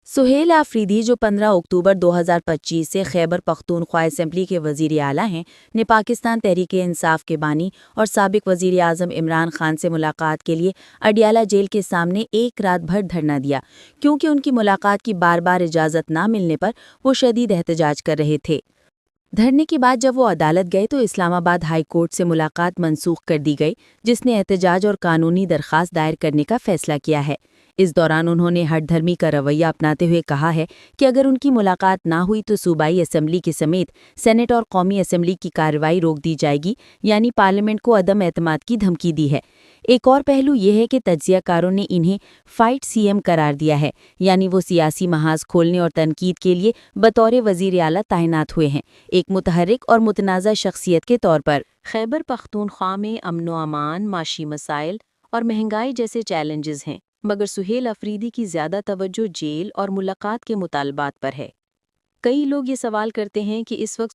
سہیل آفریدی جو 15 اکتوبر 2025 سے خیبر پختونخوا اسمبلی کے وزیر اعلیٰ ہیں نے پاکستان تحریک انصاف کے بانی اور سابق وزیر اعظم عمران خان سے ملاقات کے لیے اڈیالہ جیل کے سامنے ایک رات بھر دھرنا دیا کیونکہ ان کی ملاقات کی بار بار اجازت نہ ملنے پر وہ شدید احتجاج کر رہے تھے۔ دھرنے کے بعد جب وہ عدالت گئے تو اسلام آباد ہائی کورٹ سے ملاقات منسوخ کر دی گئی، جس نے احتجاج اور قانونی درخواست دائر کرنے کا فیصلہ کیا ہے۔ اس دوران انہوں نے ہٹ دھرمی کا رویہ اپناتے ہوئے کہا ہے کہ اگر ان کی ملاقات نہ ہوئی تو صوبائی اسمبلی کے سمیت سینٹ اور قومی اسمبلی کی کارروائی روک دی جائے گی، یعنی پارلیمنٹ کو عدم اعتماد کی دھمکی دی ہے۔ ایک اور پہلو یہ ہے کہ تجزیہ کاروں نے انہیں فائٹ سی ایم قرار دیا ہے، یعنی وہ سیاسی محاذ کھولنے اور تنقید کے لیے بطور وزیر اعلیٰ تعینات ہوئے ہیں، ایک متحرک اور متنازع شخصیت کے طور پر۔ خیبر پختونخوا میں امن و امان، معاشی مسائل اور مہنگائی جیسے چیلنجز ہیں، مگر سہیل آفریدی کی زیادہ توجہ جیل اور ملاقات کے مطالبات پر ہے۔ کئی لوگ یہ سوال کرتے ہیں کہ اس وقت